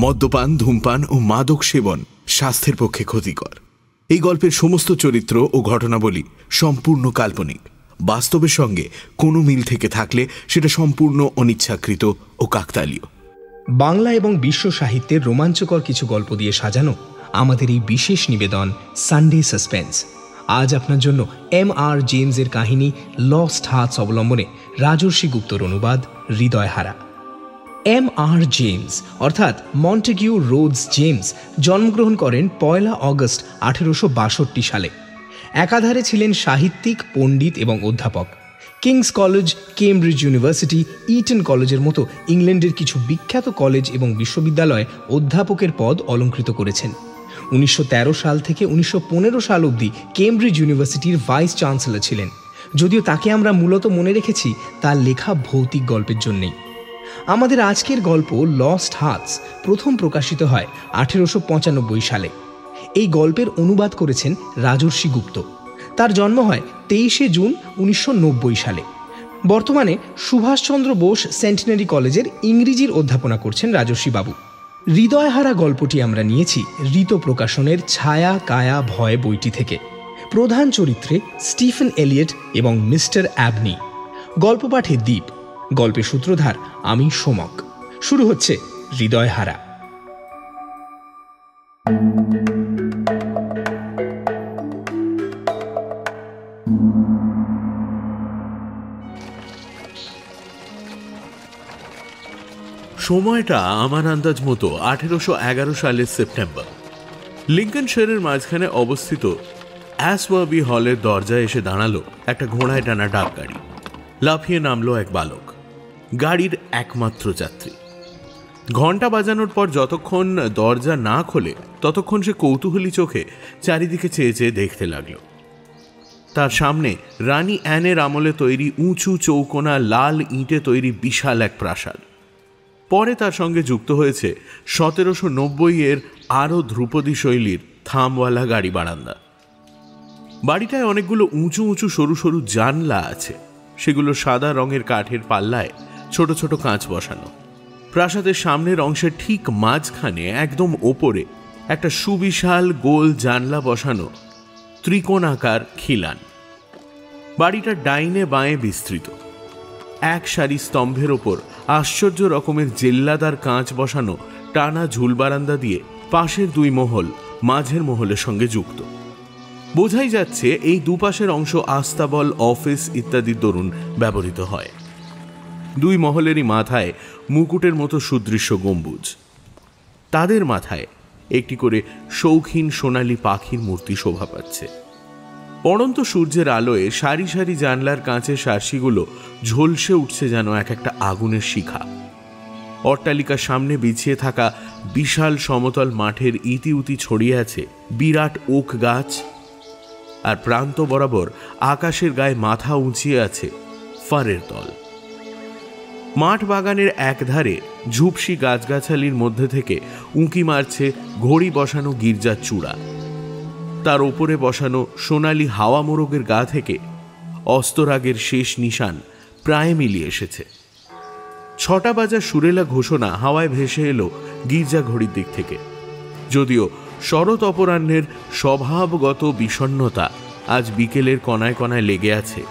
মদ্যপান, ধূমপান ও মাদক সেবন স্বাস্থ্যের পক্ষে ক্ষতিকর। এই গল্পের সমস্ত চরিত্র ও ঘটনাবলী সম্পূর্ণ কাল্পনিক। বাস্তবের সঙ্গে কোনো মিল থেকে থাকলে সেটা সম্পূর্ণ অনিচ্ছাকৃত ও কাকতালীয়। বাংলা এবং বিশ্ব সাহিত্যের রোমাঞ্চকর কিছু গল্প দিয়ে সাজানো আমাদের এই বিশেষ নিবেদন সানডে সাসপেন্স। আজ আপনার জন্য M.R. জেমসের কাহিনী লস্ট হার্টস অবলম্বনে রাজর্ষি গুপ্তর অনুবাদ হৃদয়হারা। M.R. জেমস অর্থাৎ মন্টেগিউ রোডস জেমস জন্মগ্রহণ করেন 1 অগস্ট 1862 সালে। একাধারে ছিলেন সাহিত্যিক, পণ্ডিত এবং অধ্যাপক। Kings College, Cambridge University, Eton কলেজের মতো ইংল্যান্ডের কিছু বিখ্যাত কলেজ এবং বিশ্ববিদ্যালয়ে অধ্যাপকের পদ অলঙ্কৃত করেছেন। 1913 সাল থেকে 1915 সাল অবধি কেমব্রিজ ইউনিভার্সিটির ভাইস চ্যান্সেলর ছিলেন। যদিও তাকে আমরা মূলত মনে রেখেছি তার লেখা ভৌতিক গল্পের জন্যেই। আমাদের আজকের গল্প লস্ট হার্টস প্রথম প্রকাশিত হয় 1895 সালে। এই গল্পের অনুবাদ করেছেন রাজর্ষি গুপ্ত। তার জন্ম হয় 23 জুন 1990 সালে। বর্তমানে সুভাষচন্দ্র বোস সেন্টিনারি কলেজের ইংরেজির অধ্যাপনা করছেন রাজর্ষি বাবু। হৃদয়হারা গল্পটি আমরা নিয়েছি ঋত প্রকাশনের ছায়া কায়া ভয় বইটি থেকে। প্রধান চরিত্রে স্টিফেন এলিয়ট এবং মিস্টার অ্যাবনি। গল্প পাঠে দ্বীপ, গল্পের সূত্রধার আমি সোমক। শুরু হচ্ছে হৃদয়হারা। সময়টা আমার আন্দাজ মতো 1811 সালের সেপ্টেম্বর। লিঙ্কনশায়ারের মাঝখানে অবস্থিত অ্যাসওয়ারবি হলের দরজায় এসে দাঁড়ালো একটা ঘোড়ায় টানা ডাক গাড়ি। লাফিয়ে নামলো এক বালক, গাড়ির একমাত্র যাত্রী। ঘন্টা বাজানোর পর যতক্ষণ দরজা না খোলে ততক্ষণ সে কৌতূহলী চোখে চারিদিকে চেয়ে চেয়ে দেখতে লাগলো। তার সামনে রানী অ্যানের আমলে তৈরি উঁচু চৌকোনা লাল ইঁটে তৈরি বিশাল এক প্রাসাদ। পরে তার সঙ্গে যুক্ত হয়েছে 1790 আরও ধ্রুপদী শৈলীর থামওয়ালা গাড়ি বারান্দা। বাড়িটায় অনেকগুলো উঁচু উঁচু সরু সরু জানলা আছে। সেগুলো সাদা রঙের কাঠের পাল্লায় ছোট ছোট কাঁচ বসানো। প্রাসাদের সামনের অংশের ঠিক মাঝখানে একদম ওপরে একটা সুবিশাল গোল জানলা বসানো ত্রিকোণাকার খিলান। বাড়িটার ডাইনে বাঁয়ে বিস্তৃত। এক সারি স্তম্ভের ওপর আশ্চর্য রকমের জেল্লাদার কাঁচ বসানো টানা ঝুল বারান্দা দিয়ে পাশের দুই মহল মাঝের মহলের সঙ্গে যুক্ত। বোঝাই যাচ্ছে এই দুপাশের অংশ আস্তাবল, অফিস ইত্যাদির দরুন ব্যবহৃত হয়। দুই মহলেরই মাথায় মুকুটের মতো সুদৃশ্য গম্বুজ। তাদের মাথায় একটি করে শৌখিন সোনালী পাখির মূর্তি শোভা পাচ্ছে। পড়ন্ত সূর্যের আলোয় সারি সারি জানলার কাঁচের সার্সিগুলো ঝলসে উঠছে যেন এক একটা আগুনের শিখা। অট্টালিকার সামনে বিছিয়ে থাকা বিশাল সমতল মাঠের ইতিউতি ছড়িয়ে আছে বিরাট ওক গাছ, আর প্রান্ত বরাবর আকাশের গায়ে মাথা উঁচিয়ে আছে ফারের দল। মাঠ বাগানের একধারে ঝুপসি গাছগাছালির মধ্যে থেকে উঁকি মারছে ঘড়ি বসানো গির্জার চূড়া। তার ওপরে বসানো সোনালি হাওয়া মোরগের গা থেকে অস্তরাগের শেষ নিশান প্রায় মিলিয়ে এসেছে। 6টা বাজার সুরেলা ঘোষণা হাওয়ায় ভেসে এলো গির্জা ঘড়ির দিক থেকে। যদিও শরৎ অপরাহ্নের স্বভাবগত বিষণ্ণতা আজ বিকেলের কণায় কণায় লেগে আছে,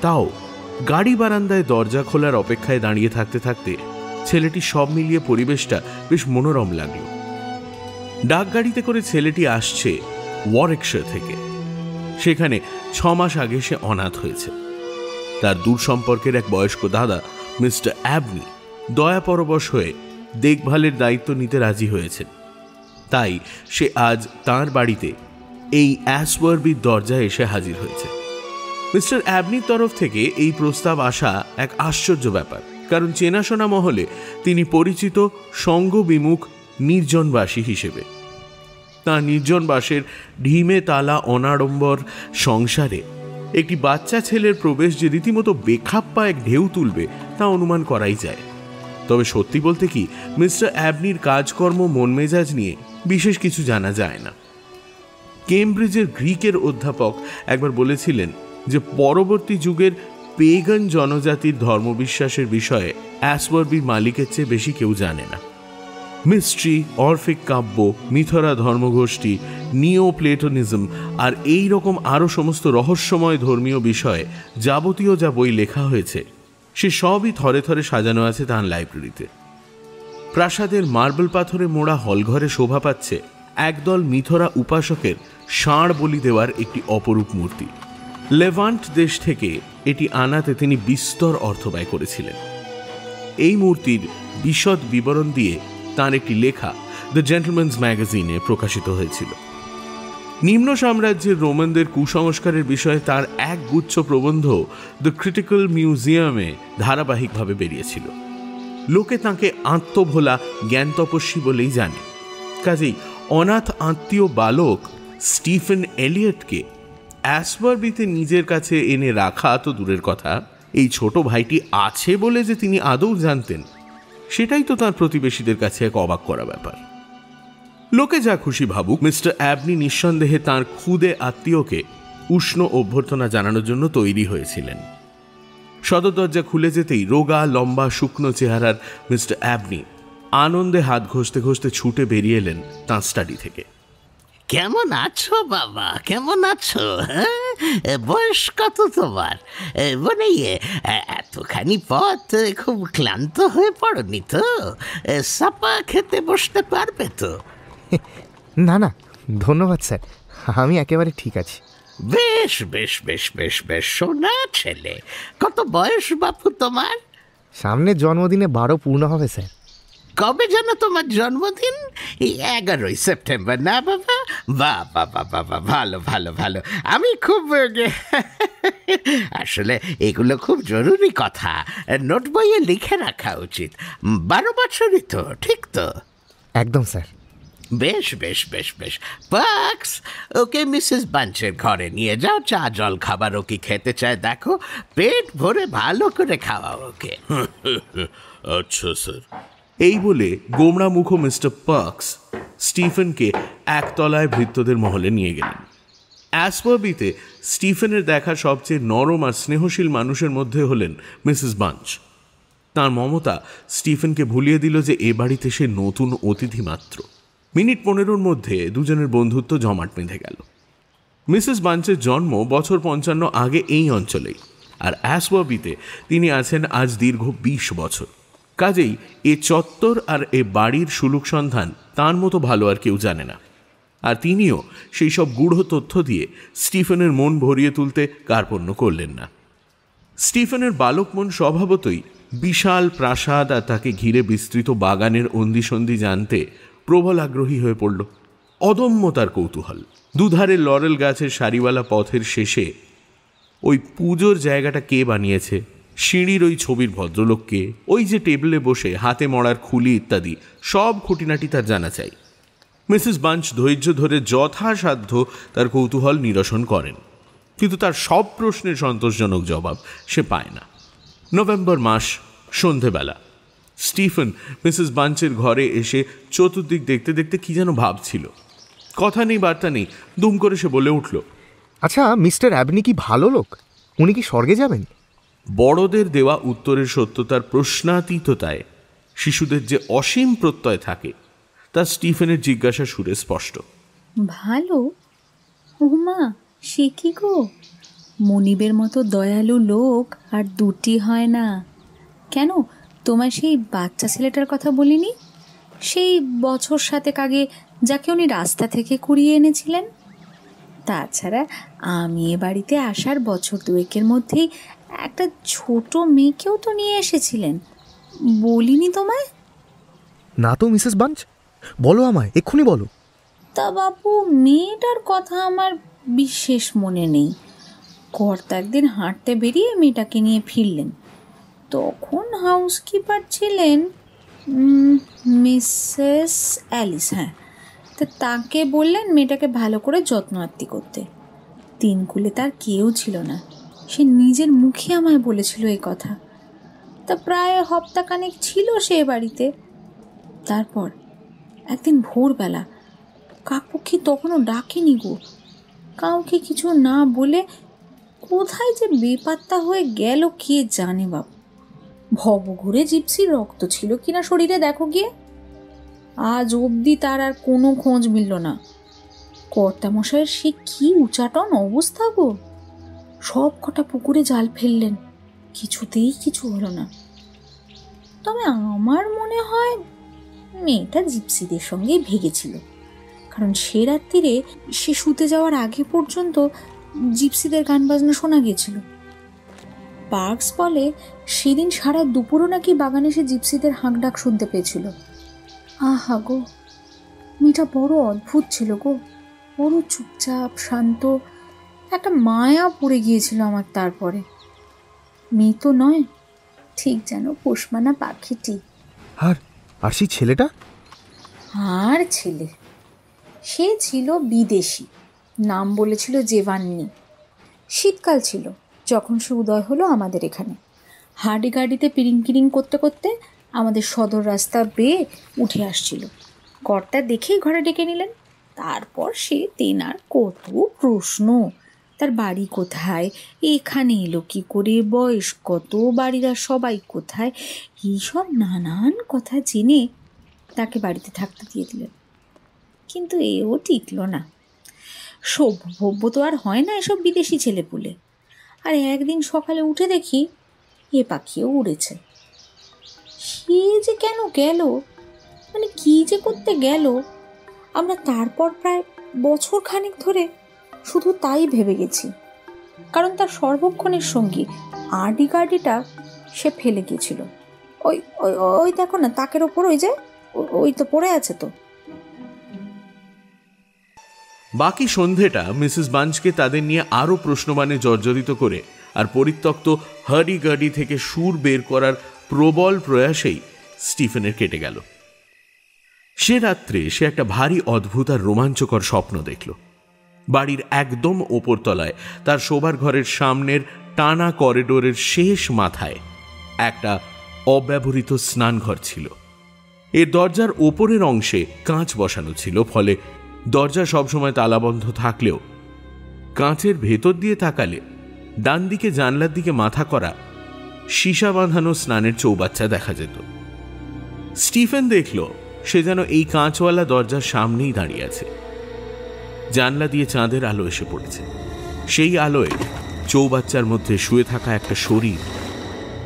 তাও গাড়ি বারান্দায় দরজা খোলার অপেক্ষায় দাঁড়িয়ে থাকতে থাকতে ছেলেটি সব মিলিয়ে পরিবেশটা বেশ মনোরম লাগলো। ডাকগাড়িতে করে ছেলেটি আসছে ওয়ারউইকশায়ার থেকে। সেখানে 6 মাস আগে সে অনাথ হয়েছে। তার দূর সম্পর্কের এক বয়স্ক দাদা মিস্টার অ্যাবনি দয়াপরবশ হয়ে দেখভালের দায়িত্ব নিতে রাজি হয়েছেন। তাই সে আজ তার বাড়িতে এই অ্যাসওয়ারবির দরজায় এসে হাজির হয়েছে। মিস্টার অ্যাবনির তরফ থেকে এই প্রস্তাব আসা এক আশ্চর্য ব্যাপার, কারণ চেনাশোনা মহলে তিনি পরিচিত সঙ্গবিমুখ নির্জনবাসী হিসেবে। তাঁর নির্জনবাসের ঢিমে তালা অনাড়ম্বর সংসারে একটি বাচ্চা ছেলের প্রবেশ যে রীতিমতো বেখাপ্পা এক ঢেউ তুলবে তা অনুমান করাই যায়। তবে সত্যি বলতে কি, মিস্টার অ্যাবনির কাজকর্ম মন মেজাজ নিয়ে বিশেষ কিছু জানা যায় না। কেমব্রিজের গ্রিকের অধ্যাপক একবার বলেছিলেন যে পরবর্তী যুগের পেগান জনজাতির ধর্মবিশ্বাসের বিষয়ে অ্যাসওয়ারবির মালিকের চেয়ে বেশি কেউ জানে না। মিস্ট্রি, অরফিক কাব্য, মিথরা ধর্মগোষ্ঠী, নিও প্লেটোনিজম আর এই রকম আরও সমস্ত রহস্যময় ধর্মীয় বিষয়ে যাবতীয় যা বই লেখা হয়েছে সে সবই থরে থরে সাজানো আছে তাঁর লাইব্রেরিতে। প্রাসাদের মার্বেল পাথরে মোড়া হলঘরে শোভা পাচ্ছে একদল মিথরা উপাসকের ষাঁড় বলি দেওয়ার একটি অপরূপ মূর্তি। লেভান্ট দেশ থেকে এটি আনাতে তিনি বিস্তর অর্থ ব্যয় করেছিলেন। এই মূর্তির বিশদ বিবরণ দিয়ে তাঁর একটি লেখা দ্য জেন্টলম্যানস ম্যাগাজিনে প্রকাশিত হয়েছিল। নিম্ন সাম্রাজ্যের রোমানদের কুসংস্কারের বিষয়ে তার এক গুচ্ছ প্রবন্ধ দ্য ক্রিটিক্যাল মিউজিয়ামে ধারাবাহিকভাবে বেরিয়েছিল। লোকে তাঁকে আত্মভোলা জ্ঞান তপস্বী বলেই জানে। কাজেই অনাথ আত্মীয় বালক স্টিফেন এলিয়টকে অ্যাসবারবিতে নিজের কাছে এনে রাখা তো দূরের কথা, এই ছোট ভাইটি আছে বলে যে তিনি আদৌ জানতেন সেটাই তো তার প্রতিবেশীদের কাছে এক অবাক করা ব্যাপার। লোকে যা খুশি ভাবুক, মিস্টার অ্যাবনি নিঃসন্দেহে তাঁর খুদে আত্মীয়কে উষ্ণ অভ্যর্থনা জানানোর জন্য তৈরি হয়েছিলেন। সদর দরজা খুলে যেতেই রোগা লম্বা শুকনো চেহারার মিস্টার অ্যাবনি আনন্দে হাত ঘষতে ঘষতে ছুটে বেরিয়ে এলেন তাঁর স্টাডি থেকে। কেমন আছো বাবা, কেমন আছো? বয়স কত তোমার? মানে এতখানি পথ খুব ক্লান্ত হয়ে পড়নি তো? সাপা খেতে বসতে পারবে তো? না না, ধন্যবাদ স্যার, আমি একেবারে ঠিক আছি। বেশ বেশ বেশ বেশ বেশ সোনা ছেলে। কত বয়স বাপু তোমার? সামনের জন্মদিনে 12 পূর্ণ হবে স্যার। কবে যেন তোমার জন্মদিন? 11ই সেপ্টেম্বর না বাবা? বাবা বাবা বাবা, ভালো ভালো ভালো। আমি খুব আসলে এগুলো খুব জরুরি কথা, নোট বইয়ে লিখে রাখা উচিত। 12 বছরই তো, ঠিক তো? একদম স্যার। বেশ বেশ বেশ বেশ। পাক্স, ওকে মিসেস বাঞ্চের ঘরে নিয়ে যাও, চা জল খাবার ও কি খেতে চায় দেখো, পেট ভরে ভালো করে খাওয়া ওকে। আচ্ছা স্যার। এই বলে গোমড়া মুখ মিস্টার পার্কস স্টিফেনকে একতলায় ভৃত্যদের মহলে নিয়ে গেলেন। অ্যাসবারবিতে স্টিফেনের দেখা সবচেয়ে নরম আর স্নেহশীল মানুষের মধ্যে হলেন মিসেস বাঞ্চ। তাঁর মমতা স্টিফেনকে ভুলিয়ে দিল যে এ বাড়িতে সে নতুন অতিথি মাত্র। মিনিট 15-র মধ্যে দুজনের বন্ধুত্ব জমাট বেঁধে গেল। মিসেস বাঞ্চের জন্ম বছর 55 আগে এই অঞ্চলেই, আর অ্যাসবারবিতে তিনি আছেন আজ দীর্ঘ 20 বছর। কাজেই এ চত্বর আর এ বাড়ির সুলুক সন্ধান তাঁর মতো ভালো আর কেউ জানে না। আর তিনিও সেই সব গূঢ় তথ্য দিয়ে স্টিফেনের মন ভরিয়ে তুলতে কার্পণ্য করলেন না। স্টিফেনের বালক মন স্বভাবতই বিশাল প্রাসাদ আর তাকে ঘিরে বিস্তৃত বাগানের অন্দিসন্ধি জানতে প্রবল আগ্রহী হয়ে পড়ল। অদম্য তার কৌতূহল। দুধারে লরেল গাছের সারিওয়ালা পথের শেষে ওই পুজোর জায়গাটা কে বানিয়েছে, সিঁড়ির ওই ছবির ভদ্রলোককে, ওই যে টেবিলে বসে হাতে মড়ার খুলি ইত্যাদি সব খুঁটিনাটি তার জানা চাই। মিসেস বাঞ্চ ধৈর্য ধরে যথাসাধ্য তার কৌতূহল নিরসন করেন, কিন্তু তার সব প্রশ্নের সন্তোষজনক জবাব সে পায় না। নভেম্বর মাস, সন্ধেবেলা। স্টিফেন মিসেস বাঞ্চের ঘরে এসে চতুর্দিক দেখতে দেখতে কি যেন ভাবছিল। কথা নেই বার্তা নেই, দুম করে সে বলে উঠল, আচ্ছা, মিস্টার অ্যাবনি কি ভালো লোক? উনি কি স্বর্গে যাবেন? বড়দের দেওয়া উত্তরের সত্যতার প্রশ্নাতীততায় শিশুদের যে অসীম প্রত্যয় থাকে তা স্টিফেনের জিজ্ঞাসা সুরে স্পষ্ট। ভালো? উমা, সে কি গো? মনিবের মতো দয়ালু লোক আর দুটি হয় না। কেন, তোমার সেই বাচ্চা ছেলেটার কথা বলিনি? সেই বছর 7 আগে যাকে উনি রাস্তা থেকে কুড়িয়ে এনেছিলেন। তাছাড়া আমি এ বাড়িতে আসার বছর 2-এর মধ্যেই একটা ছোট মেয়েকেও তো নিয়ে এসেছিলেন, বলিনি তোমায়? না তো মিসেস বাঞ্চ, বলো আমায়, এক্ষুনি বলো। তা বাপু, মেয়েটার কথা আমার বিশেষ মনে নেই। কর্তা একদিন হাঁটতে বেরিয়ে মেয়েটাকে নিয়ে ফিরলেন। তখন হাউসকিপার ছিলেন মিসেস অ্যালিস। হ্যাঁ, তা তাকে বললেন মেয়েটাকে ভালো করে যত্ন আত্তি করতে। 3 কুলে তার কেউ ছিল না, সে নিজের মুখে আমায় বলেছিল এই কথা। তা প্রায় হপ্তাখানেক ছিল সে বাড়িতে। তারপর একদিন ভোরবেলা, কাকপক্ষী তখনও ডাকেনি গো, কাউকে কিছু না বলে কোথায় যে বেপাত্তা হয়ে গেল কে জানে বাবু। ভবঘুরে জিপসির রক্ত ছিল কিনা শরীরে দেখো গিয়ে। আজ অবধি তার আর কোনো খোঁজ মিলল না। কর্তামশাইয়ের সে কি উচাটন অবস্থা গো! সব কটা পুকুরে জাল ফেললেন, কিছুতেই কিছু হলো না। তবে আমার মনে হয় মেয়েটা জিপসিদের সঙ্গেই ভেগেছিল, কারণ সে রাত্রিরে সে শুতে যাওয়ার আগে পর্যন্ত জিপসিদের গান বাজনা শোনা গিয়েছিল। পার্কস বলে সেদিন সারা দুপুরও নাকি বাগানে সে জিপসিদের হাঁক ডাক শুনতে পেয়েছিল। আহা গো, মেয়েটা বড় অদ্ভুত ছিল গো, বড় চুপচাপ শান্ত, একটা মায়া পড়ে গিয়েছিল আমার। তারপরে মেয়ে তো নয়, ঠিক যেন পোষমানা পাখিটি। আর সেই ছেলেটা? আর ছেলে, সে ছিল বিদেশি, নাম বলেছিল জেভান্নি। শীতকাল ছিল যখন সে উদয় হলো আমাদের এখানে। হার্ডি গাড়িতে পিরিং কিরিং করতে করতে আমাদের সদর রাস্তা বেয়ে উঠে আসছিল। কর্তা দেখেই ঘরে ডেকে নিলেন। তারপর সে তেনার কত প্রশ্ন, তার বাড়ি কোথায়, এখানে এলো কী করে, বয়স কত, বাড়িরা সবাই কোথায়, এইসব নানান কথা জেনে তাকে বাড়িতে থাকতে দিয়ে দিলেন। কিন্তু এও টিকল না। সভ্য তো আর হয় না এসব বিদেশি ছেলেপুলে। আর একদিন সকালে উঠে দেখি এ পাখিও উড়েছে। সে যে কেন গেল, মানে কি যে করতে গেল, আমরা তারপর প্রায় বছর খানিক ধরে শুধু তাই ভেবে গেছি। কারণ তার সর্বক্ষণের সঙ্গী আরডি গার্ডিটা সে ফেলে গিয়েছিল। ওই ওই ওই দেখো না, তাকের ওপর ওই যে ওই তো পড়ে আছে তো। বাকি সন্ধেটা মিসেস বাঞ্চকে তাদের নিয়ে আরও প্রশ্নবাণে জর্জরিত করে আর পরিত্যক্ত হার্ডি গার্ডি থেকে সুর বের করার প্রবল প্রয়াসেই স্টিফেনের কেটে গেল। সে রাত্রে সে একটা ভারী অদ্ভুত আর রোমাঞ্চকর স্বপ্ন দেখল। বাড়ির একদম ওপরতলায় তার শোবার ঘরের সামনের টানা করিডোরের শেষ মাথায় একটা অব্যবহৃত স্নানঘর ছিল। এর দরজার ওপরের অংশে কাঁচ বসানো ছিল, ফলে দরজা সবসময় তালাবন্ধ থাকলেও কাঁচের ভেতর দিয়ে তাকালে ডান দিকে জানলার দিকে মাথা করা সীসা বাঁধানো স্নানের চৌবাচ্চা দেখা যেত। স্টিফেন দেখল সে যেন এই কাঁচওয়ালা দরজার সামনেই দাঁড়িয়ে আছে। জানলা দিয়ে চাঁদের আলো এসে পড়েছে। সেই আলোয় চৌবাচ্চার মধ্যে শুয়ে থাকা একটা শরীর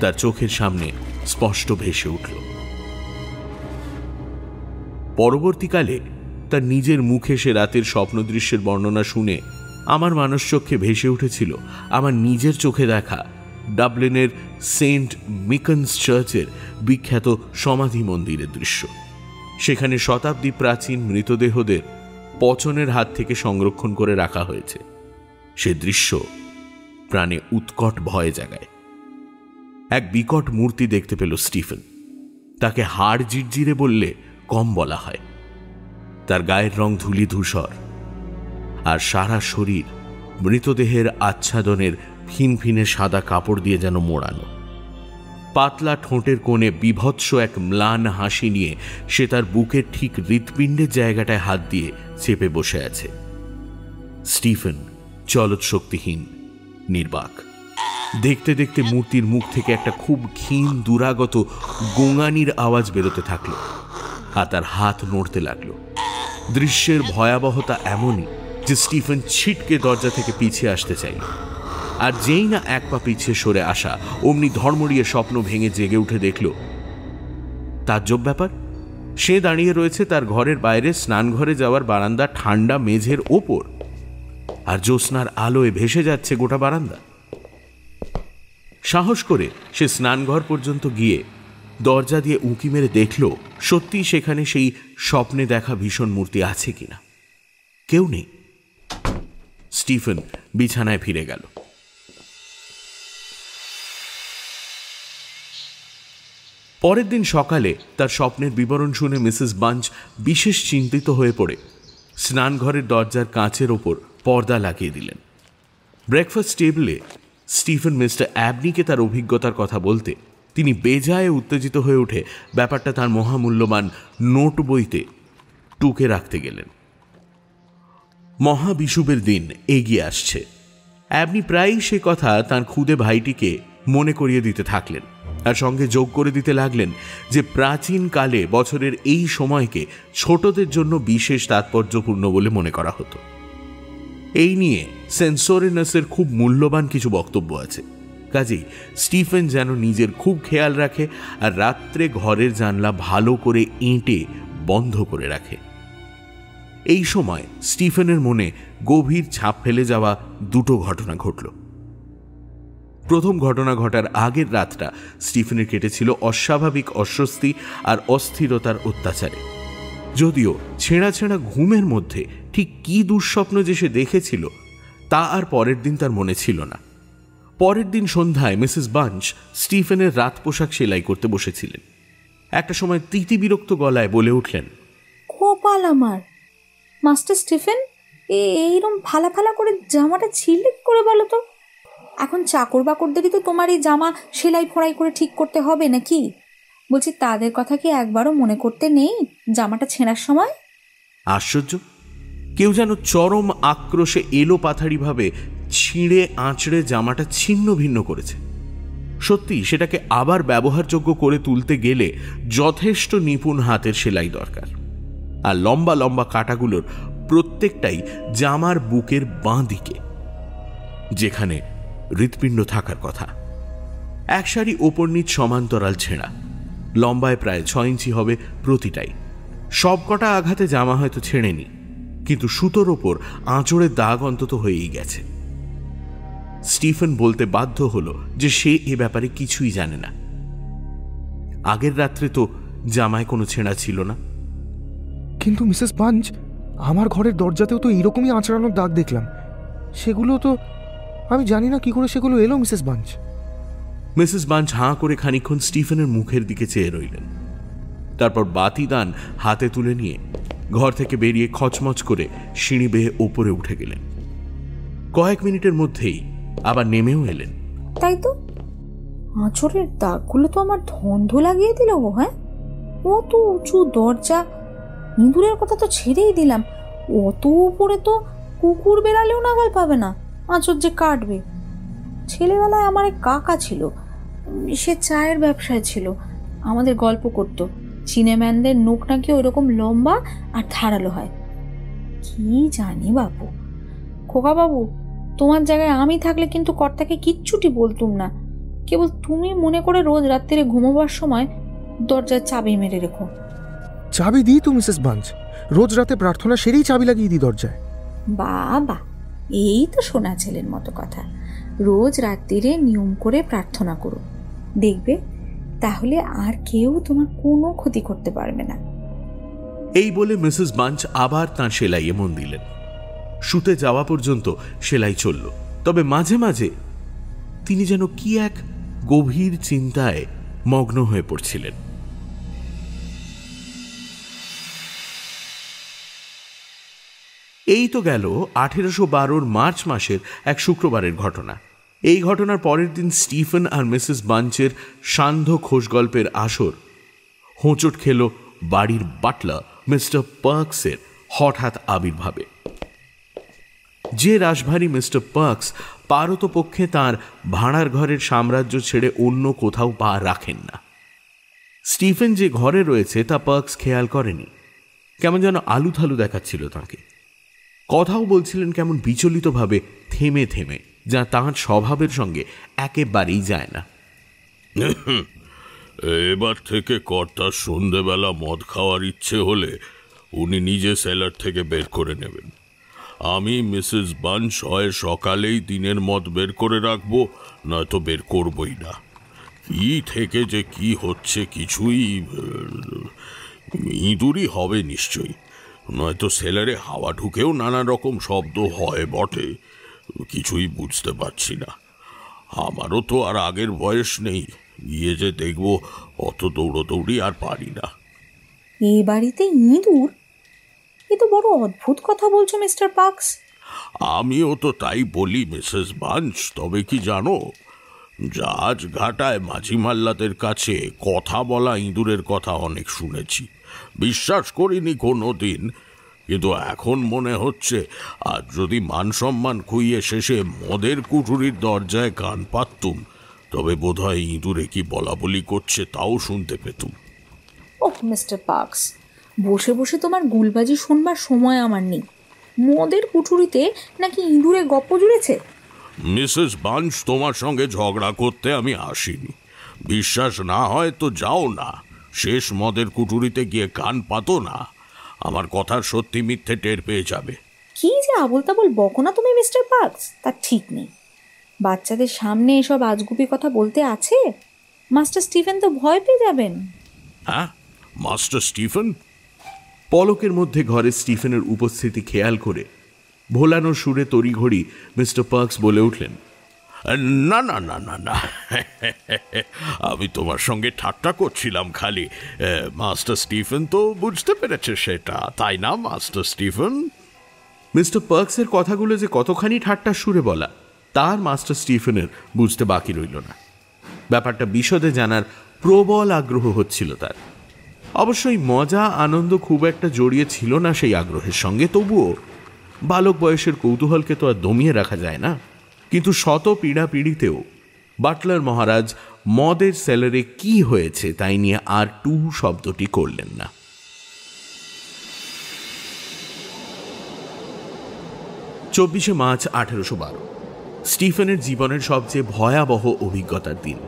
তার চোখের সামনে স্পষ্ট ভেসে উঠল। পরবর্তীকালে তার নিজের মুখে সে রাতের স্বপ্ন দৃশ্যের বর্ণনা শুনে আমার মানসচক্ষে ভেসে উঠেছিল আমার নিজের চোখে দেখা ডাবলিনের সেন্ট মিকন্স চার্চের বিখ্যাত সমাধি মন্দিরের দৃশ্য। সেখানে শতাব্দী প্রাচীন মৃতদেহদের পচনের হাত থেকে সংরক্ষণ করে রাখা হয়েছে। সে দৃশ্য প্রাণে উৎকট ভয় জাগায়। এক বিকট মূর্তি দেখতে পেল স্টিফেন। তাকে হাড় জিরজিরে বললে কম বলা হয়। তার গায়ের রং ধূলি ধূসর, আর সারা শরীর মৃতদেহের আচ্ছাদনের ফিনফিনে সাদা কাপড় দিয়ে যেন মোড়ানো। পাতলা ঠোঁটের কোণে বিভৎস এক ম্লান হাসি নিয়ে সে তার বুকের ঠিক হৃৎপিণ্ডের জায়গাটায় হাত দিয়ে চেপে বসে আছে। স্টিফেন চলৎ শক্তিহীন, নির্বাক। দেখতে দেখতে মূর্তির মুখ থেকে একটা খুব ক্ষীণ দুরাগত গোঙানির আওয়াজ বেরোতে থাকল, আর তার হাত নড়তে লাগলো। দৃশ্যের ভয়াবহতা এমনই যে স্টিফেন ছিটকে দরজা থেকে পিছিয়ে আসতে চাইল। আর যেই না এক পা পিছিয়ে সরে আসা, অমনি ধর্মড়িয়ে স্বপ্ন ভেঙে জেগে উঠে দেখল তাজ্জব ব্যাপার, সে দাঁড়িয়ে রয়েছে তার ঘরের বাইরে স্নানঘরে যাওয়ার বারান্দা ঠান্ডা মেঝের ওপর, আর জ্যোৎস্নার আলোয় ভেসে যাচ্ছে গোটা বারান্দা। সাহস করে সে স্নানঘর পর্যন্ত গিয়ে দরজা দিয়ে উঁকি মেরে দেখল সত্যি সেখানে সেই স্বপ্নে দেখা ভীষণ মূর্তি আছে কিনা। কেউ নেই। স্টিফেন বিছানায় ফিরে গেল। পরের দিন সকালে তার স্বপ্নের বিবরণ শুনে মিসেস বাঞ্চ বিশেষ চিন্তিত হয়ে পড়ে স্নানঘরের দরজার কাঁচের ওপর পর্দা লাগিয়ে দিলেন। ব্রেকফাস্ট টেবিলে স্টিফেন মিস্টার অ্যাবনিকে তার অভিজ্ঞতার কথা বলতে তিনি বেজায় উত্তেজিত হয়ে উঠে ব্যাপারটা তার মহামূল্যবান নোট বইতে টুকে রাখতে গেলেন। মহাবিষুবের দিন এগিয়ে আসছে। অ্যাবনি প্রায়ই সে কথা তার খুদে ভাইটিকে মনে করিয়ে দিতে থাকলেন, আর সঙ্গে যোগ করে দিতে লাগলেন যে প্রাচীনকালে বছরের এই সময়কে ছোটদের জন্য বিশেষ তাৎপর্যপূর্ণ বলে মনে করা হতো। এই নিয়ে সেন্সোরিনাসের খুব মূল্যবান কিছু বক্তব্য আছে। কাজেই স্টিফেন যেন নিজের খুব খেয়াল রাখে আর রাত্রে ঘরের জানলা ভালো করে এঁটে বন্ধ করে রাখে। এই সময় স্টিফেনের মনে গভীর ছাপ ফেলে যাওয়া দুটো ঘটনা ঘটল। প্রথম ঘটনা ঘটার আগের রাতটা স্টিফেনের কেটেছিল অস্বাভাবিক অস্বস্তি আর অস্থিরতার অত্যাচারে। যদিও ছেঁড়া ছেঁড়া ঘুমের মধ্যে ঠিক কি দুঃস্বপ্ন যে সে দেখেছিল তা আর পরের দিন তার মনে ছিল না। পরের দিন সন্ধ্যায় মিসেস বাঞ্চ স্টিফেনের রাত পোশাক সেলাই করতে বসেছিলেন। একটা সময় তিতিবিরক্ত গলায় বলে উঠলেন, কপাল আমার, মাস্টার স্টিফেন, এইরকম ফালা ফালা করে জামাটা ছিঁড়লে করে বলো তো? এখন চাকর বাকরদেরই তো তোমার এই জামা সেলাই ফোড়াই করে ঠিক করতে হবে নাকি? বলছি, তাদের কথা কি একবারও মনে করতে নেই জামাটা ছেঁড়ার সময়? আশ্চর্য, কেউ যেন চরম আক্রোশে এলো পাথাড়িভাবে ছিঁড়ে আঁচড়ে জামাটা ছিন্ন ভিন্ন করেছে। সত্যি সেটাকে আবার ব্যবহারযোগ্য করে তুলতে গেলে যথেষ্ট নিপুণ হাতের সেলাই দরকার, আর লম্বা লম্বা কাটাগুলোর প্রত্যেকটাই জামার বুকের বাঁ দিকে, যেখানে হৃৎপিণ্ড থাকার কথা। এক সারি ওপর নিচ সমান্তরাল ছেঁড়া, লম্বায় প্রায় 6 ইঞ্চি হবে প্রতিটাই। সবকটা আঘাতে জামা হয়তো ছেড়েনি, কিন্তু সুতোর ওপর আঁচড়ের দাগ অন্তত হয়েই গেছে। স্টিফেন বলতে বাধ্য হলো যে সে এ ব্যাপারে কিছুই জানে না। আগের রাত্রে তো জামায় কোনো ছেঁড়া ছিল না। কিন্তু মিসেস বাঞ্চ, আমার ঘরের দরজাতেও তো এইরকমই আঁচড়ানোর দাগ দেখলাম। সেগুলো তো আমি জানি না কি করে সেগুলো এলো মিসেস বাঞ্চ। মিসেস বাঞ্চ হাঁ করে খানিকক্ষণ স্টিফেনের মুখের দিকে চেয়ে রইলেন। তারপর বাতিদান হাতে তুলে নিয়ে ঘর থেকে বেরিয়ে খচমচ করে সিঁড়ি বেয়ে ওপরে উঠে গেলেন। কয়েক মিনিটের মধ্যেই আবার নেমেও এলেন। তাই তো, আঁচড়ের দাগগুলো তো আমার ধন্ধ লাগিয়ে দিল গো। হ্যাঁ, অত উঁচু দরজা, ইঁদুরের কথা তো ছেড়েই দিলাম, অত উপরে তো কুকুর বেড়ালেও নাগাল পাবে না আঁচড় যে কাটবে। ছেলেবেলায় আমার এক কাকা ছিল, সে চায়ের ব্যবসায় ছিল, আমাদের গল্প করতো চিনেম্যানদের নখ নাকি ওইরকম লম্বা আর ধারালো হয়। কি জানি বাবু, খোকা বাবু, তোমার জায়গায় আমি থাকলে কিন্তু কর্তাকে কিচ্ছুটি বলতুম না। কেবল তুমি মনে করে রোজ রাত্রে ঘুমোবার সময় দরজায় চাবি মেরে রেখো। চাবি দিই তো মিসেস বাঞ্চ, রোজ রাতে প্রার্থনা সেরেই চাবি লাগিয়ে দিই দরজায়। বাবা, এই তো শোনা ছেলের মতো কথা। রোজ রাত্রিরে নিয়ম করে প্রার্থনা করো, দেখবে তাহলে আর কেউ তোমার কোনো ক্ষতি করতে পারবে না। এই বলে মিসেস বাঞ্চ আবার তাঁর সেলাইয়ে মন দিলেন। শুতে যাওয়া পর্যন্ত সেলাই চলল, তবে মাঝে মাঝে তিনি যেন কি এক গভীর চিন্তায় মগ্ন হয়ে পড়ছিলেন। এই তো গেল 1812 মার্চ মাসের এক শুক্রবারের ঘটনা। এই ঘটনার পরের দিন স্টিফেন আর মিসেস বাঞ্চের সান্ধ্য খোশ গল্পের আসর হোঁচট খেল বাড়ির বাটলার মিস্টার পার্কসের হঠাৎ আবির্ভাবে। যে রাশভারী মিস্টার পার্কস পারতপক্ষে তাঁর ভাড়ার ঘরের সাম্রাজ্য ছেড়ে অন্য কোথাও পা রাখেন না। স্টিফেন যে ঘরে রয়েছে তা পার্কস খেয়াল করেনি। কেমন যেন আলুথালু দেখাচ্ছিল তাঁকে। কথাও বলছিলেন কেমন বিচলিতভাবে, থেমে থেমে, যা তাঁর স্বভাবের সঙ্গে একেবারেই যায় না। এবার থেকে কর্তার সন্ধেবেলা মদ খাওয়ার ইচ্ছে হলে উনি নিজে সেলার থেকে বের করে নেবেন। আমি মিসেস বাঞ্চ হয় সকালেই দিনের মদ বের করে রাখবো, নয়তো বের করবই না। কি থেকে যে কি হচ্ছে কিছুই, ইঁদুরই হবে নিশ্চয়ই, নয়তো সেলারে হাওয়া ঢুকেও নানা রকম শব্দ হয় বটে, কিছুই বুঝতে পারছি না। আমারও তো আর আগের বয়স নেই, গিয়ে যে দেখবো অত দৌড়োদৌড়ি আর পারি না। এই বাড়িতে ইঁদুর? এ তো বড় অদ্ভুত কথা বলছো মিস্টার পার্কস। আমিও তো তাই বলি মিসেস বাঞ্চ, তবে কি জানো, জাহাজ ঘাটায় মাঝি মাল্লাদের কাছে কথা বলা ইঁদুরের কথা অনেক শুনেছি, বিশ্বাস করিনি কোনো দিন, কিন্তু এখন মনে হচ্ছে আর যদি মান সম্মান খুইয়ে শেষে মদের কুঠুরির দরজায় কান পাততুম তবে বোধহয় ইঁদুরে কি বলা বলি করছে তাও শুনতে পেতুম। ওহ মিস্টার পার্কস, বসে বসে তোমার গুলবাজি শুনবার সময় আমার নেই। মদের কুঠুরিতে নাকি ইঁদুরে গপ্প জুড়েছে? মিসেস বাঞ্চ, তোমার সঙ্গে ঝগড়া করতে আমি আসিনি। বিশ্বাস না হয় তো যাও না, শেষ মদের কুঠুরিতে গিয়ে কান পাতো না, আমার কথার সত্যি মিথ্যে টের পেয়ে যাবে। কি যে আবল তাবল বকো না তুমি মিস্টার পার্কস, তার ঠিক নেই। বাচ্চাদের সামনে এসব আজগুবি কথা বলতে আছে? মাস্টার স্টিফেন তো ভয় পেয়ে যাবেন। হ্যাঁ, মাস্টার স্টিফেন? পলকের মধ্যে ঘরে স্টিফেনের উপস্থিতি খেয়াল করে ভোলানো সুরে তড়িঘড়ি মিস্টার পার্কস বলে উঠলেন, না না না না না, আমি তোমার সঙ্গে ঠাট্টা করছিলাম খালি। মাস্টার স্টিফেন তো বুঝতে পেরেছে সেটা, তাই না মাস্টার স্টিফেন? মিস্টার পার্কসের কথাগুলো যে কতখানি ঠাট্টা সুরে বলা তার মাস্টার স্টিফেনের বুঝতে বাকি রইল না। ব্যাপারটা বিশদে জানার প্রবল আগ্রহ হচ্ছিল তার। অবশ্যই মজা আনন্দ খুব একটা জড়িয়ে ছিল না সেই আগ্রহের সঙ্গে, তবুও বালক বয়সের কৌতূহলকে তো আর দমিয়ে রাখা যায় না। কিন্তু শত পীড়াপিড়িতেও বাটলার মহারাজ মদের সেলারে কি হয়েছে তাই নিয়ে আর টু শব্দটি করলেন না। 24শে মার্চ 1812, স্টিফেনের জীবনের সবচেয়ে ভয়াবহ অভিজ্ঞতার দিন।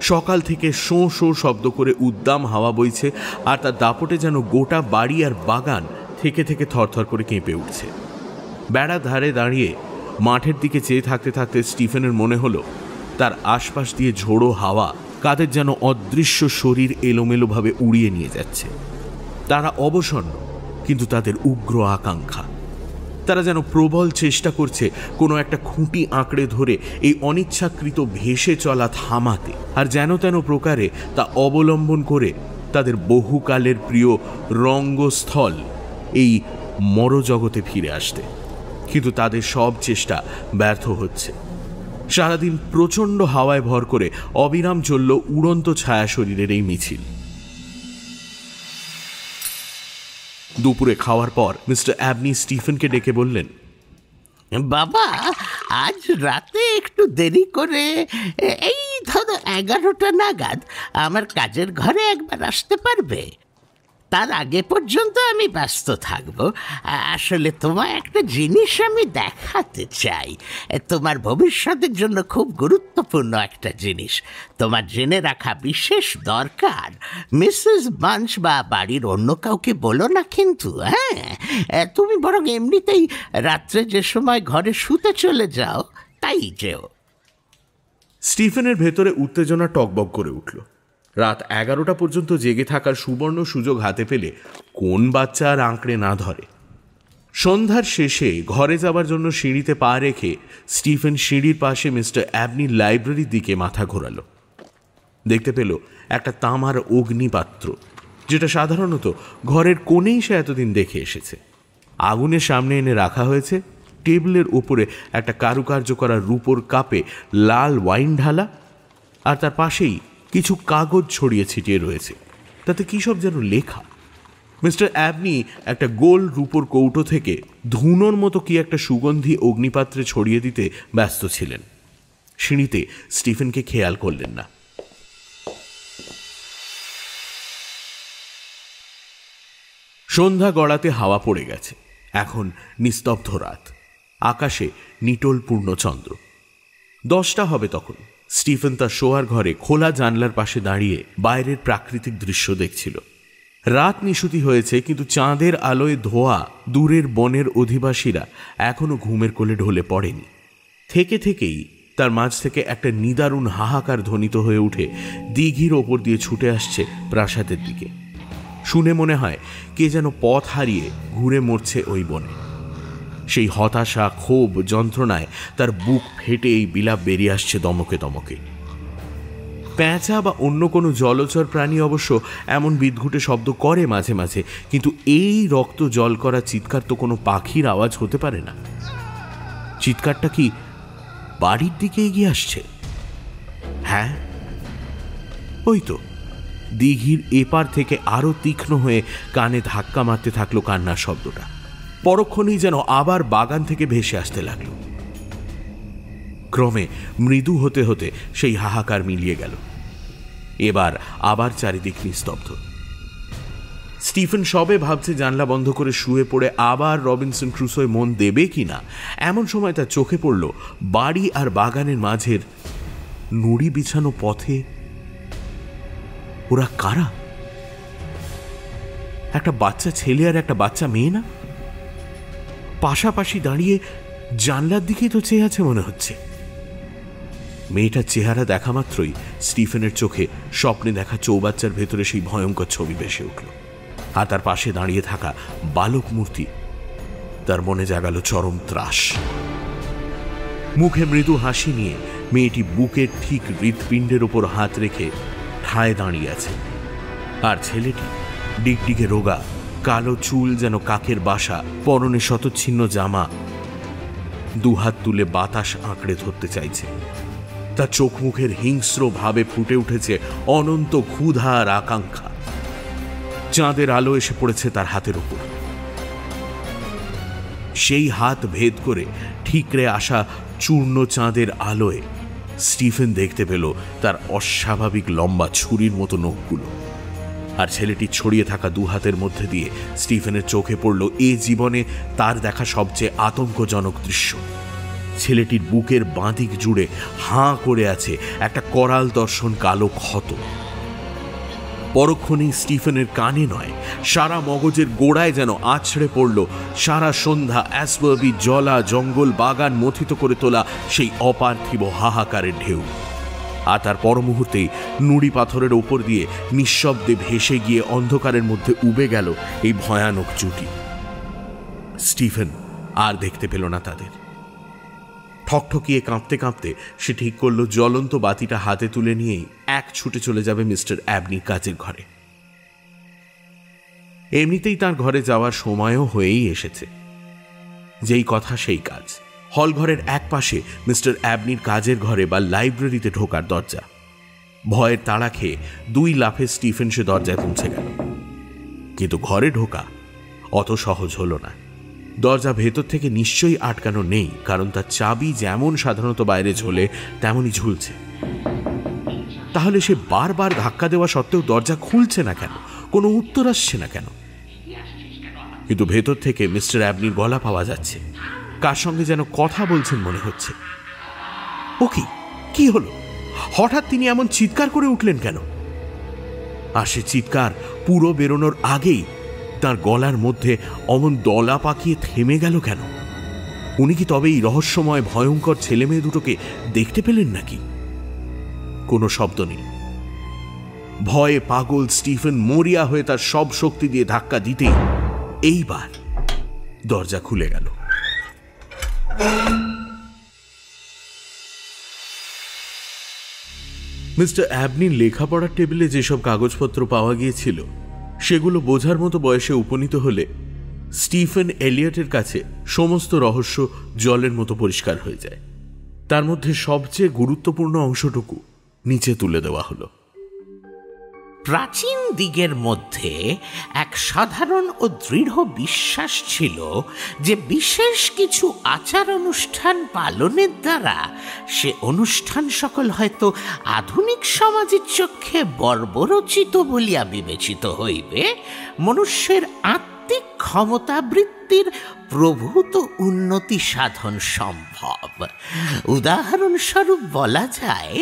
সকাল থেকে শোঁ শোঁ শব্দ করে উদ্দাম হাওয়া বইছে, আর তার দাপটে যেন গোটা বাড়ি আর বাগান থেকে থেকে থরথর করে কেঁপে উঠছে। বেড়া ধারে দাঁড়িয়ে মাঠের দিকে চেয়ে থাকতে থাকতে স্টিফেনের মনে হলো তার আশপাশ দিয়ে ঝোড়ো হাওয়া কাদের যেন অদৃশ্য শরীর এলোমেলোভাবে উড়িয়ে নিয়ে যাচ্ছে। তারা অবসন্ন, কিন্তু তাদের উগ্র আকাঙ্ক্ষা। তারা যেন প্রবল চেষ্টা করছে কোনো একটা খুঁটি আঁকড়ে ধরে এই অনিচ্ছাকৃত ভেসে চলা থামাতে, আর যেন তেন প্রকারে তা অবলম্বন করে তাদের বহুকালের প্রিয় রঙ্গস্থল এই মরজগতে ফিরে আসতে। কিন্তু তাদের সব চেষ্টা ব্যর্থ হচ্ছে। সারাদিন প্রচণ্ড হাওয়ায় ভর করে অবিরাম চলল উড়ন্ত ছায়া শরীরের এই মিছিল। দুপুরে খাওয়ার পর মিস্টার অ্যাবনি স্টিফেনকে ডেকে বললেন, বাবা, আজ রাতে একটু দেরি করে এই ধরো 11টা নাগাদ আমার কাজের ঘরে একবার আসতে পারবে? তার আগে পর্যন্ত আমি ব্যস্ত থাকবো। আসলে তোমার একটা জিনিস আমি দেখাতে চাই, তোমার ভবিষ্যতের জন্য খুব গুরুত্বপূর্ণ একটা জিনিস। তোমার জেনে রাখা বিশেষ দরকার। মিসেস বাঞ্চ বা বাড়ির অন্য কাউকে বলো না কিন্তু, হ্যাঁ? তুমি বরং এমনিতেই রাত্রে যে সময় ঘরে শুতে চলে যাও তাই যেও। স্টিফেনের ভেতরে উত্তেজনা টকবক করে উঠল। রাত 11টা পর্যন্ত জেগে থাকার সুবর্ণ সুযোগ হাতে পেলে কোন বাচ্চা আর আঁকড়ে না ধরে। সন্ধ্যার শেষে ঘরে যাবার জন্য সিঁড়িতে পা রেখে স্টিফেন সিঁড়ির পাশে মিস্টার অ্যাবনির লাইব্রেরির দিকে মাথা ঘোরালো। দেখতে পেল একটা তামার অগ্নিপাত্র, যেটা সাধারণত ঘরের কোণেই সে এতদিন দেখে এসেছে। আগুনের সামনে এনে রাখা হয়েছে। টেবিলের উপরে একটা কারুকার্য করা রূপোর কাপে লাল ওয়াইন ঢালা, আর তার পাশেই কিছু কাগজ ছড়িয়ে ছিটিয়ে রয়েছে, তাতে কী সব যেন লেখা। মিস্টার অ্যাবনি একটা গোল রূপোর কৌটো থেকে ধুনোর মতো কি একটা সুগন্ধি অগ্নিপাত্রে ছড়িয়ে দিতে ব্যস্ত ছিলেন। সিঁড়িতে স্টিফেনকে খেয়াল করলেন না। সন্ধ্যা গড়াতে হাওয়া পড়ে গেছে। এখন নিস্তব্ধ রাত, আকাশে নিটোল পূর্ণচন্দ্র। 10টা হবে তখন। স্টিফেন তার শোয়ার ঘরে খোলা জানলার পাশে দাঁড়িয়ে বাইরের প্রাকৃতিক দৃশ্য দেখছিল। রাত নিশুতি হয়েছে, কিন্তু চাঁদের আলোয় ধোয়া দূরের বনের অধিবাসীরা এখনো ঘুমের কোলে ঢলে পড়েনি। থেকে থেকেই তার মাঝ থেকে একটা নিদারুণ হাহাকার ধ্বনিত হয়ে উঠে দিঘির ওপর দিয়ে ছুটে আসছে প্রাসাদের দিকে। শুনে মনে হয় কে যেন পথ হারিয়ে ঘুরে মরছে ওই বনে। সেই হতাশা, ক্ষোভ, যন্ত্রণায় তার বুক ফেটে এই বিলাপ বেরিয়ে আসছে দমকে দমকে। প্যাঁচা বা অন্য কোনো জলচর প্রাণী অবশ্য এমন বিদঘুটে শব্দ করে মাঝে মাঝে, কিন্তু এই রক্ত জল করা চিৎকার তো কোনো পাখির আওয়াজ হতে পারে না। চিৎকারটা কি বাড়ির দিকে এগিয়ে আসছে? হ্যাঁ, ওই তো দিঘির এপার থেকে আরো তীক্ষ্ণ হয়ে কানে ধাক্কা মারতে থাকলো কান্নার শব্দটা। পরক্ষণেই যেন আবার বাগান থেকে ভেসে আসতে লাগলো। ক্রমে মৃদু হতে হতে সেই হাহাকার মিলিয়ে গেল। এবার আবার চারিদিক নিস্তব্ধ। স্টিফেন সবে ভাবছে জানলা বন্ধ করে শুয়ে পড়ে আবার রবিনসন ক্রুসোয় মন দেবে কিনা, এমন সময় তার চোখে পড়ল বাড়ি আর বাগানের মাঝের নুড়ি বিছানো পথে ওরা কারা? একটা বাচ্চা ছেলে আর একটা বাচ্চা মেয়ে না? পাশাপাশি দাঁড়িয়ে জানলার দিকেই তো চেয়ে আছে মনে হচ্ছে। মেয়েটার চেহারা দেখা মাত্রই স্টিফেনের চোখে স্বপ্নে দেখা চৌবাচ্চার ভেতরে সেই ভয়ঙ্কর ছবি ভেসে উঠল, আর তার পাশে দাঁড়িয়ে থাকা বালক মূর্তি তার মনে জাগালো চরম ত্রাস। মুখে মৃদু হাসি নিয়ে মেয়েটি বুকের ঠিক হৃৎপিণ্ডের ওপর হাত রেখে ঠায় দাঁড়িয়ে আছে, আর ছেলেটি ডিগডিগে রোগা, কালো চুল যেন কাকের বাসা, পরনে শতচ্ছিন্ন জামা, দুহাত তুলে বাতাস আঁকড়ে ধরতে চাইছে। তার চোখ মুখের হিংস্র ভাবে ফুটে উঠেছে অনন্ত ক্ষুধা আর আকাঙ্ক্ষা। চাঁদের আলো এসে পড়েছে তার হাতের উপর। সেই হাত ভেদ করে ঠিকরে আসা চূর্ণ চাঁদের আলোয় স্টিফেন দেখতে পেল তার অস্বাভাবিক লম্বা ছুরির মতো নখগুলো, আর ছেলেটি ছড়িয়ে থাকা দু হাতের মধ্যে দিয়ে স্টিফেনের চোখে পড়ল এ জীবনে তার দেখা সবচেয়ে আতঙ্কজনক দৃশ্য। ছেলেটির বুকের বাঁদিক জুড়ে হাঁ করে আছে একটা করাল দর্শন কালো ক্ষত। পরক্ষণেই স্টিফেনের কানে নয়, সারা মগজের গোড়ায় যেন আছড়ে পড়ল সারা সন্ধ্যা অ্যাসবার্বি জলা জঙ্গল বাগান মথিত করে তোলা সেই অপার্থিব হাহাকারের ঢেউ। আর তার পর মুহূর্তেই নুড়ি পাথরের ওপর দিয়ে নিঃশব্দে ভেসে গিয়ে অন্ধকারের মধ্যে উবে গেল এই ভয়ানক জুটি। স্টিফেন আর দেখতে পেল না তাদের। ঠকঠকিয়ে কাঁপতে কাঁপতে সে ঠিক করল জ্বলন্ত বাতিটা হাতে তুলে নিয়েই এক ছুটে চলে যাবে মিস্টার অ্যাবনির কাজের ঘরে। এমনিতেই তার ঘরে যাওয়ার সময়ও হয়েই এসেছে। যেই কথা সেই কাজ। হলঘরের এক পাশে মিস্টার অ্যাবনির কাজের ঘরে বা লাইব্রেরিতে ঢোকার দরজা। ভয়ের তাড়া খেয়ে দুই লাফে স্টিফেন সে দরজায় পৌঁছে গেল, কিন্তু ঘরে ঢোকা অত সহজ হলো না। দরজা ভেতর থেকে নিশ্চয়ই আটকানো নেই, কারণ তার চাবি যেমন সাধারণত বাইরে ঝোলে তেমনই ঝুলছে। তাহলে সে বারবার ধাক্কা দেওয়া সত্ত্বেও দরজা খুলছে না কেন? কোনো উত্তর আসছে না কেন? কিন্তু ভেতর থেকে মিস্টার অ্যাবনির গলা পাওয়া যাচ্ছে, কার সঙ্গে যেন কথা বলছেন মনে হচ্ছে। ও কি হলো? হঠাৎ তিনি এমন চিৎকার করে উঠলেন কেন? আর সে চিৎকার পুরো বেরোনোর আগেই তার গলার মধ্যে অমন দলা পাকিয়ে থেমে গেল কেন? উনি কি তবে এই রহস্যময় ভয়ঙ্কর ছেলে মেয়ে দুটোকে দেখতে পেলেন নাকি? কোনো শব্দ নেই। ভয়ে পাগল স্টিফেন মরিয়া হয়ে তার সব শক্তি দিয়ে ধাক্কা দিতেই এইবার দরজা খুলে গেল। মিস্টার অ্যাবনির লেখাপড়ার টেবিলে যেসব কাগজপত্র পাওয়া গিয়েছিল সেগুলো বোঝার মতো বয়সে উপনীত হলে স্টিফেন এলিয়টের কাছে সমস্ত রহস্য জলের মতো পরিষ্কার হয়ে যায়। তার মধ্যে সবচেয়ে গুরুত্বপূর্ণ অংশটুকু নিচে তুলে দেওয়া হলো। প্রাচীন দিগের মধ্যে এক সাধারণ ও দৃঢ় বিশ্বাস ছিল যে বিশেষ কিছু আচার অনুষ্ঠান পালনের দ্বারা সে অনুষ্ঠান সকল হয়তো আধুনিক সমাজের চক্ষে বর্বরচিত বলিয়া বিবেচিত হইবে, মনুষ্যের আত্মিক ক্ষমতা বৃত্তির প্রভূত উন্নতি সাধন সম্ভব। উদাহরণস্বরূপ বলা যায়,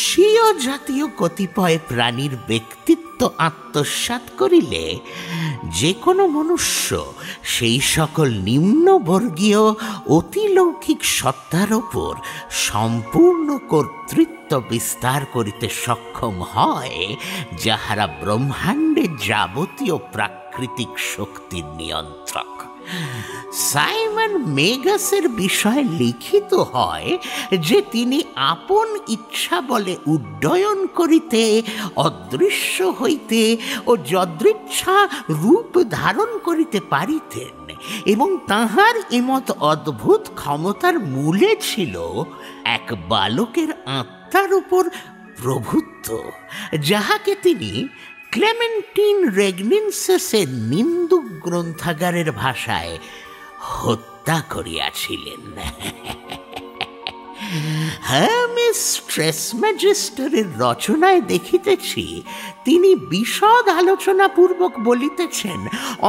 স্বীয় জাতীয় কতিপয় প্রাণীর ব্যক্তিত্ব আত্মসাৎ করিলে যে কোনো মনুষ্য সেই সকল নিম্নবর্গীয় অতিলৌকিক সত্তার ওপর সম্পূর্ণ কর্তৃত্ব বিস্তার করিতে সক্ষম হয়, যাহারা ব্রহ্মাণ্ডের যাবতীয় প্রাকৃতিক শক্তির নিয়ন্ত্রক। সাইমন মেগাসের বিষয়ে লিখিত হয় যে তিনি আপন ইচ্ছা বলে উড্ডয়ন করিতে, অদৃশ্য হইতে ও যদৃচ্ছা রূপ ধারণ করিতে পারিতেন, এবং তাহার এমত অদ্ভুত ক্ষমতার মূলে ছিল এক বালকের আত্মার উপর প্রভুত্ব, যাহাকে তিনি ক্লেমেন্টিন রেগনিনসেসের নিন্দুক গ্রন্থাগারের ভাষায় হত্যা করিয়াছিলেন। হ্যাঁ, মিস্ট্রেস ম্যাজিস্টারের রচনায় দেখিতেছি তিনি বিশদ আলোচনা পূর্বক বলিতেছেন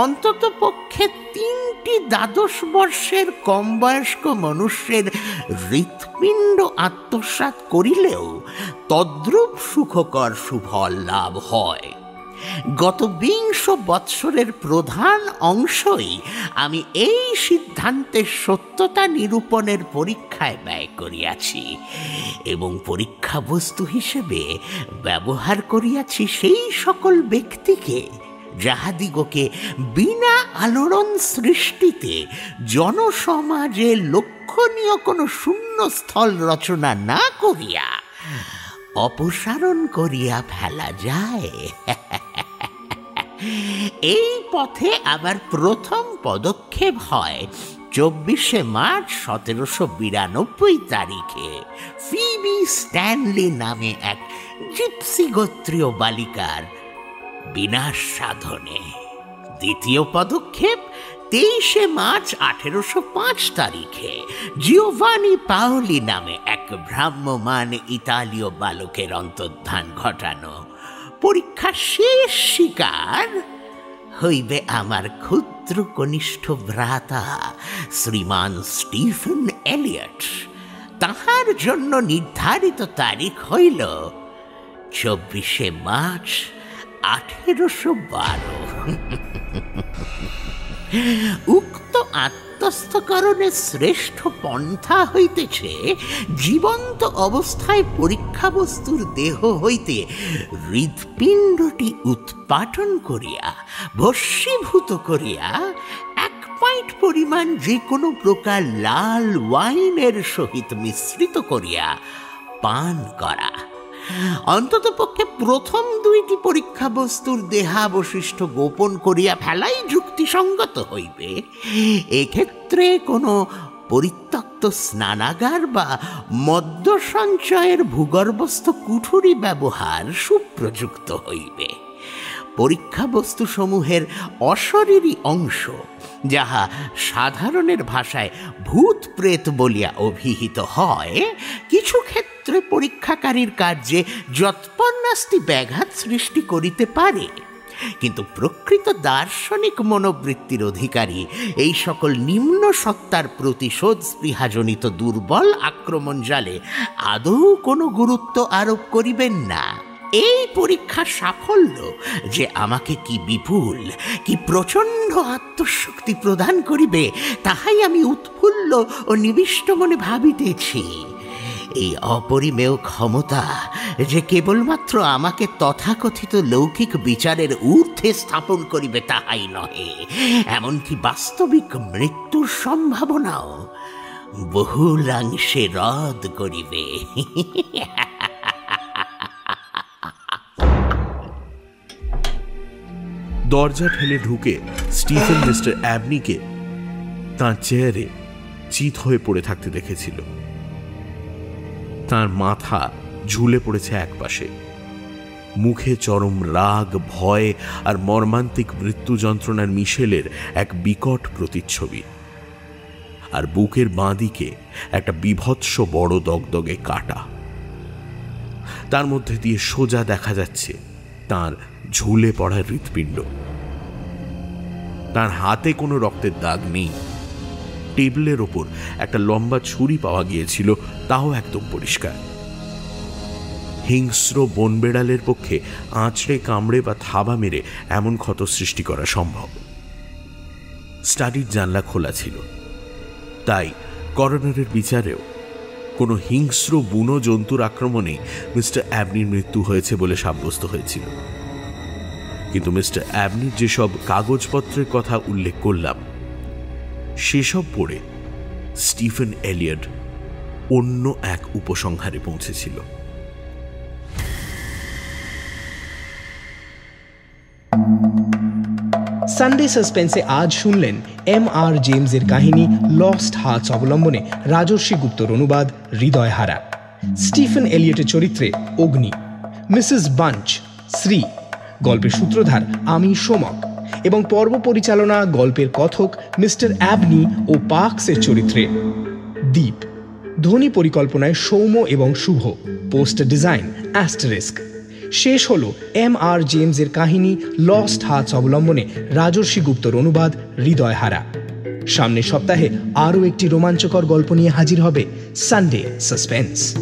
অন্তত পক্ষে 3টি 12 বর্ষের কম বয়স্ক মনুষ্যের হৃৎপিণ্ড আত্মসাৎ করিলেও তদ্রূপ সুখকর সুফল লাভ হয়। গত 20 বৎসরের প্রধান অংশই আমি এই সিদ্ধান্তের সত্যতা নিরূপণের পরীক্ষায় ব্যয় করিয়াছি এবং পরীক্ষা বস্তু হিসেবে ব্যবহার করিয়াছি সেই সকল ব্যক্তিকে যাহাদিগকে বিনা আলোড়ন সৃষ্টিতে জনসমাজে লক্ষণীয় কোনো শূন্যস্থল রচনা না করিয়া অপসারণ করিয়া ফেলা যায়। এই পথে আবার প্রথম পদক্ষেপ হয় 24 মার্চ 1792 তারিখে ফিবি স্ট্যানলি নামে এক জিপসি গোত্রীয় বালিকার বিনাশ সাধনে। দ্বিতীয় পদক্ষেপ 23 মার্চ 1805 তারিখে জিওভানি পাওলি নামে এক ভ্রাম্যমান ইতালীয় বালকের অন্তর্ধান ঘটানো। পরীক্ষা শেষ শিকার হইবে আমার ক্ষুদ্র কনিষ্ঠ ভ্রাতা শ্রীমান স্টিফেন এলিয়ট। তাহার জন্য নির্ধারিত তারিখ হইল 24 মার্চ 1812। উক্ত আত্মস্থকরণের শ্রেষ্ঠ পন্থা হইতেছে জীবন্ত অবস্থায় পরীক্ষা বস্তুর দেহ হইতে হৃৎপিণ্ডটি উৎপাটন করিয়া ভস্মীভূত করিয়া 1 পাইন্ট পরিমাণ যে কোনো প্রকার লাল ওয়াইনের সহিত মিশ্রিত করিয়া পান করা। অন্তত পক্ষে প্রথম 2টি পরীক্ষা বস্তুর দেহাবশিষ্ট গোপন করিয়া ফেলাই যুক্তিসঙ্গত হইবে। এক্ষেত্রে কোনো পরিত্যক্ত স্নানাগার বা মদ্য সঞ্চয়ের ভূগর্ভস্থ কুঠুরি ব্যবহার সুপ্রযুক্ত হইবে। পরীক্ষা বস্তু সমূহের অশরীরী অংশ, যাহা সাধারণের ভাষায় ভূত প্রেত বলিয়া অভিহিত হয়, কিছু ক্ষেত্রে পরীক্ষাকারীর কার্যে যৎপন্যাস্তি ব্যাঘাত সৃষ্টি করিতে পারে। কিন্তু প্রকৃত দার্শনিক মনোবৃত্তির অধিকারী এই সকল নিম্ন সত্তার প্রতিশোধ স্পৃহাজনিত দুর্বল আক্রমণ জালে আদৌ কোনো গুরুত্ব আরোপ করিবেন না। এই পরীক্ষার সাফল্য যে আমাকে কি বিপুল, কি প্রচণ্ড আত্মশক্তি প্রদান করিবে, তাহাই আমি উৎফুল্ল ও নিবিষ্ট মনে ভাবিতেছি। এই অপরিমেয় ক্ষমতা যে কেবলমাত্র আমাকে তথাকথিত লৌকিক বিচারের ঊর্ধ্বে স্থাপন করিবে তাহাই নহে, এমনকি বাস্তবিক মৃত্যুর সম্ভাবনাও বহুলাংশে রদ করিবে। দরজা ঠেলে ঢুকে স্টিফেন মিস্টার অ্যাবনিকে তাঁর চেয়ারে চিত হয়ে পড়ে থাকতে দেখেছিল। তার মাথা ঝুলে পড়েছে একপাশে, মুখে চরম রাগ, ভয় আর মর্মান্তিক মৃত্যু যন্ত্রণার মিশেলের এক বিকট প্রতিচ্ছবি। আর বুকের বাঁ দিকে একটা বিভৎস বড় দগদগে কাটা। তার মধ্যে দিয়ে সোজা দেখা যাচ্ছে তার ঝুলে পড়া হৃৎপিণ্ড। তার হাতে কোনো রক্তের দাগ নেই। টেবিলের ওপর একটা লম্বা ছুরি পাওয়া গিয়েছিল, তাও একদম পরিষ্কার। হিংস্র বনবেড়ালের পক্ষে আঁচড়ে, কামড়ে বা থাবা মেরে এমন ক্ষত সৃষ্টি করা সম্ভব। স্টাডির জানলা খোলা ছিল, তাই করোনারের বিচারেও কোনো হিংস্র বুনো জন্তুর আক্রমণে মিস্টার অ্যাবনির মৃত্যু হয়েছে বলে সাব্যস্ত হয়েছিল। কিন্তু মিস্টার অ্যাবনির যেসব কাগজপত্রের কথা উল্লেখ করলাম, সেসব পড়ে স্টিফেন এলিয়ট অন্য এক উপসংহারে পৌঁছেছিল। সানডে সাসপেন্সে আজ শুনলেন M.R. জেমসের কাহিনী লস্ট হার্টস অবলম্বনে রাজর্ষি গুপ্তর অনুবাদ হৃদয়হারা। স্টিফেন এলিয়টের চরিত্রে অগ্নি, মিসেস বাঞ্চ শ্রী, গল্পের সূত্রধার আমি সোমক, এবং পর্ব পরিচালনা গল্পের কথক মিস্টার অ্যাবনি ও পার্কসের চরিত্রে দীপ। ধ্বনি পরিকল্পনায় সৌম্য এবং শুভ, পোস্টার ডিজাইন অ্যাস্টারিস্ক। শেষ হল M.R. জেমসের কাহিনী লস্ট হার্টস অবলম্বনে রাজর্ষি গুপ্তর অনুবাদ হৃদয়হারা। সামনের সপ্তাহে আরও একটি রোমাঞ্চকর গল্প নিয়ে হাজির হবে সানডে সাসপেন্স।